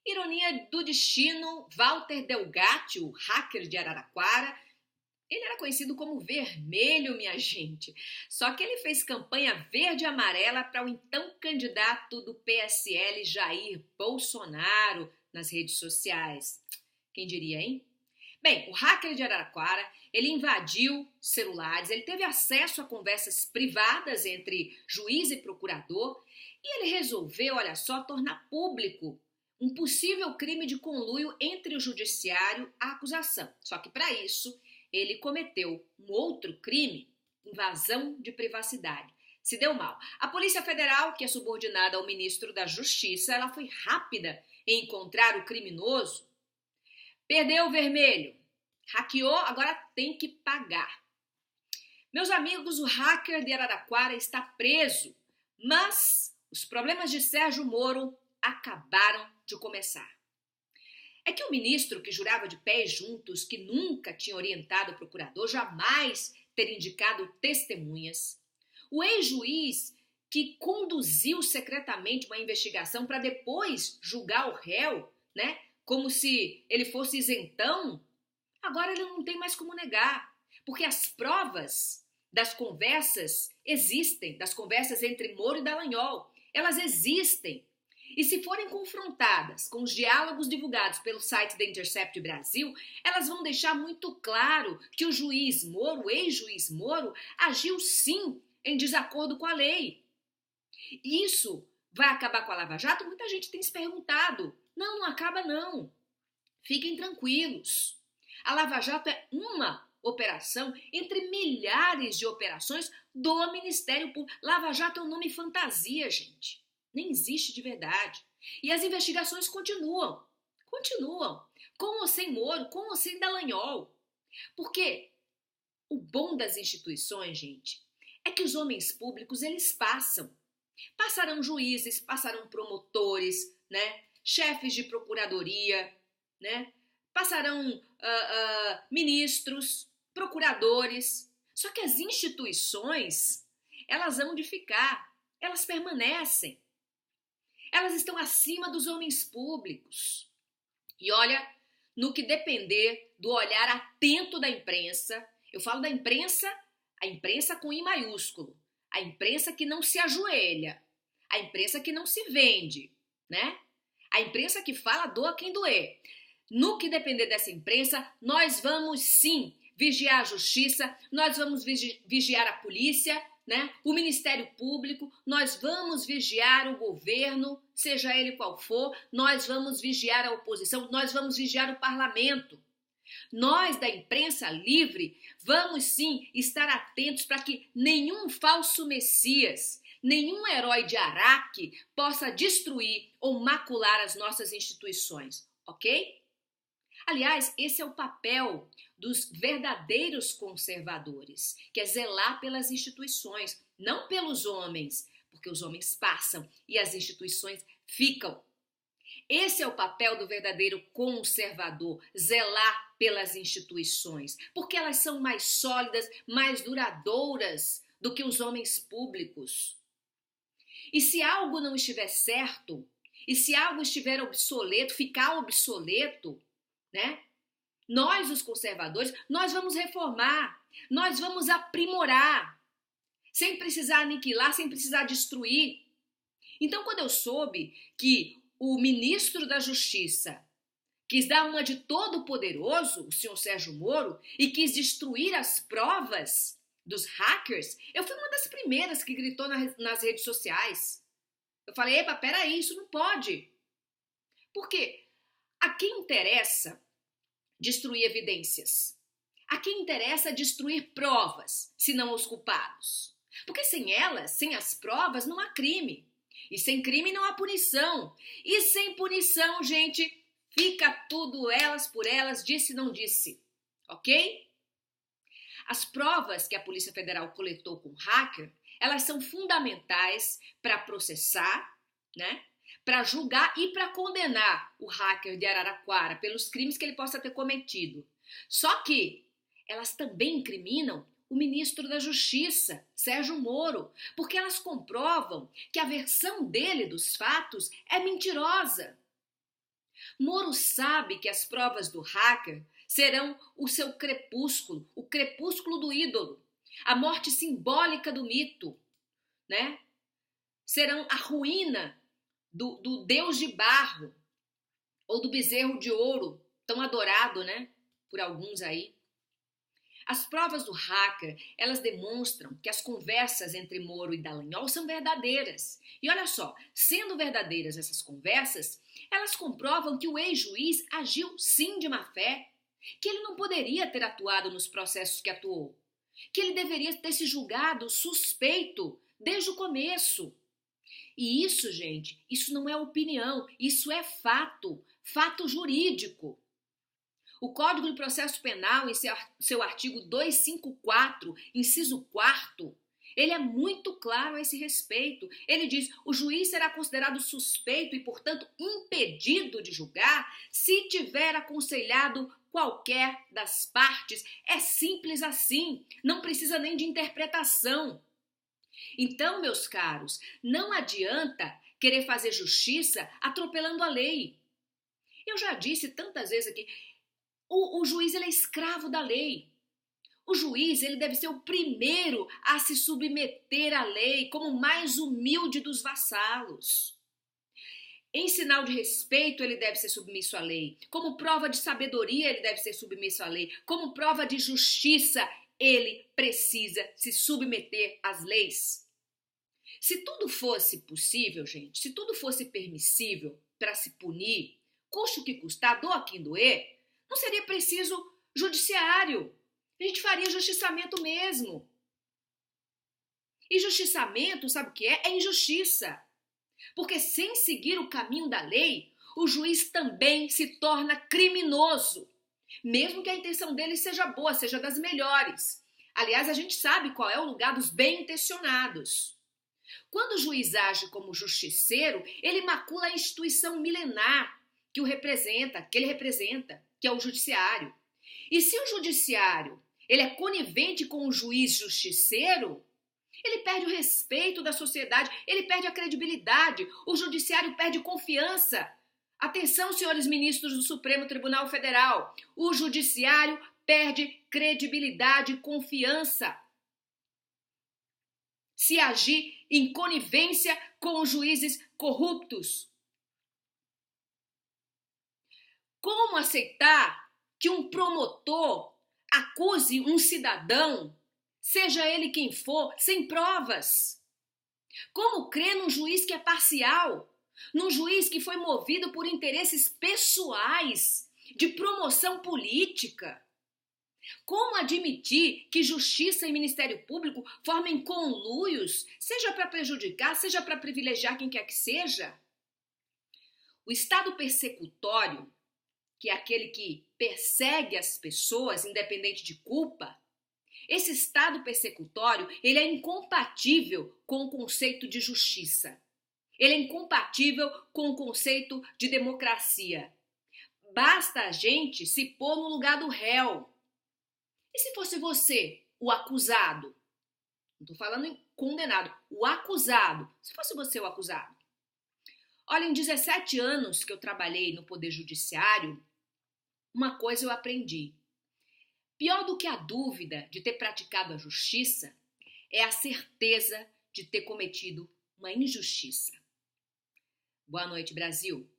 Ironia do destino, Walter Delgatti, o hacker de Araraquara, ele era conhecido como Vermelho, minha gente. Só que ele fez campanha verde e amarela para o então candidato do PSL, Jair Bolsonaro, nas redes sociais. Quem diria, hein? Bem, o hacker de Araraquara, ele invadiu celulares, ele teve acesso a conversas privadas entre juiz e procurador e ele resolveu, olha só, tornar público um possível crime de conluio entre o judiciário e a acusação. Só que para isso, ele cometeu um outro crime, invasão de privacidade. Se deu mal. A Polícia Federal, que é subordinada ao ministro da Justiça, ela foi rápida em encontrar o criminoso. Perdeu o vermelho. Hackeou, agora tem que pagar. Meus amigos, o hacker de Araraquara está preso, mas os problemas de Sérgio Moro acabaram de começar. É que o ministro que jurava de pés juntos, que nunca tinha orientado o procurador, jamais ter indicado testemunhas, o ex-juiz que conduziu secretamente uma investigação para depois julgar o réu, né, como se ele fosse isentão, agora ele não tem mais como negar, porque as provas das conversas existem, das conversas entre Moro e Dallagnol, elas existem. E se forem confrontadas com os diálogos divulgados pelo site The Intercept Brasil, elas vão deixar muito claro que o juiz Moro, o ex-juiz Moro, agiu sim em desacordo com a lei. Isso vai acabar com a Lava Jato? Muita gente tem se perguntado. Não, não acaba não. Fiquem tranquilos. A Lava Jato é uma operação entre milhares de operações do Ministério Público. Lava Jato é um nome fantasia, gente. Nem existe de verdade. E as investigações continuam. Continuam. Com ou sem Moro, com ou sem Dallagnol. Porque o bom das instituições, gente, é que os homens públicos, eles passam. Passarão juízes, passarão promotores, né? Chefes de procuradoria, né? Passarão ministros, procuradores. Só que as instituições, elas hão de ficar, elas permanecem. Elas estão acima dos homens públicos. E olha, no que depender do olhar atento da imprensa, eu falo da imprensa, a imprensa com I maiúsculo, a imprensa que não se ajoelha, a imprensa que não se vende, né? A imprensa que fala doa quem doer. No que depender dessa imprensa, nós vamos sim vigiar a justiça, nós vamos vigiar a polícia, né? O Ministério Público, nós vamos vigiar o governo, seja ele qual for, nós vamos vigiar a oposição, nós vamos vigiar o parlamento. Nós, da imprensa livre, vamos sim estar atentos para que nenhum falso messias, nenhum herói de Araque possa destruir ou macular as nossas instituições, ok? Aliás, esse é o papel dos verdadeiros conservadores, que é zelar pelas instituições, não pelos homens, porque os homens passam e as instituições ficam. Esse é o papel do verdadeiro conservador, zelar pelas instituições, porque elas são mais sólidas, mais duradouras do que os homens públicos. E se algo não estiver certo, e se algo estiver obsoleto, ficar obsoleto, né? Nós, os conservadores, nós vamos reformar, nós vamos aprimorar, sem precisar aniquilar, sem precisar destruir. Então, quando eu soube que o ministro da Justiça quis dar uma de todo poderoso, o senhor Sérgio Moro, e quis destruir as provas dos hackers, eu fui uma das primeiras que gritou nas redes sociais. Eu falei, epa, peraí, isso não pode. Por quê? A quem interessa destruir evidências? A quem interessa destruir provas, se não os culpados? Porque sem elas, sem as provas, não há crime. E sem crime não há punição. E sem punição, gente, fica tudo elas por elas, disse não disse. Ok? As provas que a Polícia Federal coletou com o hacker, elas são fundamentais para processar, né? Para julgar e para condenar o hacker de Araraquara pelos crimes que ele possa ter cometido. Só que elas também incriminam o ministro da Justiça, Sérgio Moro, porque elas comprovam que a versão dele dos fatos é mentirosa. Moro sabe que as provas do hacker serão o seu crepúsculo, o crepúsculo do ídolo, a morte simbólica do mito, né? Serão a ruína do Deus de barro ou do bezerro de ouro, tão adorado, né? Por alguns aí. As provas do hacker, elas demonstram que as conversas entre Moro e Dallagnol são verdadeiras. E olha só, sendo verdadeiras essas conversas, elas comprovam que o ex-juiz agiu sim de má fé, que ele não poderia ter atuado nos processos que atuou, que ele deveria ter se julgado suspeito desde o começo. E isso, gente, isso não é opinião, isso é fato, fato jurídico. O Código de Processo Penal, em seu artigo 254, inciso 4º, ele é muito claro a esse respeito. Ele diz: o juiz será considerado suspeito e, portanto, impedido de julgar se tiver aconselhado qualquer das partes. É simples assim, não precisa nem de interpretação. Então, meus caros, não adianta querer fazer justiça atropelando a lei. Eu já disse tantas vezes aqui, o juiz ele é escravo da lei. O juiz ele deve ser o primeiro a se submeter à lei como o mais humilde dos vassalos. Em sinal de respeito, ele deve ser submisso à lei. Como prova de sabedoria, ele deve ser submisso à lei. Como prova de justiça, ele precisa se submeter às leis. Se tudo fosse possível, gente, se tudo fosse permissível para se punir, custe o que custar, doa quem doer, não seria preciso judiciário. A gente faria justiçamento mesmo. E justiçamento, sabe o que é? É injustiça. Porque sem seguir o caminho da lei, o juiz também se torna criminoso. Mesmo que a intenção dele seja boa, seja das melhores. Aliás, a gente sabe qual é o lugar dos bem-intencionados. Quando o juiz age como justiceiro, ele macula a instituição milenar que ele representa, que é o judiciário. E se o judiciário ele é conivente com o juiz justiceiro, ele perde o respeito da sociedade, ele perde a credibilidade, o judiciário perde confiança. Atenção, senhores ministros do Supremo Tribunal Federal, o judiciário perde credibilidade e confiança se agir em conivência com os juízes corruptos. Como aceitar que um promotor acuse um cidadão, seja ele quem for, sem provas? Como crer num juiz que é parcial, num juiz que foi movido por interesses pessoais, de promoção política? Como admitir que Justiça e Ministério Público formem conluios, seja para prejudicar, seja para privilegiar quem quer que seja? O Estado persecutório, que é aquele que persegue as pessoas independente de culpa, esse Estado persecutório, ele é incompatível com o conceito de justiça. Ele é incompatível com o conceito de democracia. Basta a gente se pôr no lugar do réu. E se fosse você, o acusado? Não estou falando em condenado, o acusado. Se fosse você o acusado. Olha, em 17 anos que eu trabalhei no Poder Judiciário, uma coisa eu aprendi. Pior do que a dúvida de ter praticado a justiça é a certeza de ter cometido uma injustiça. Boa noite, Brasil.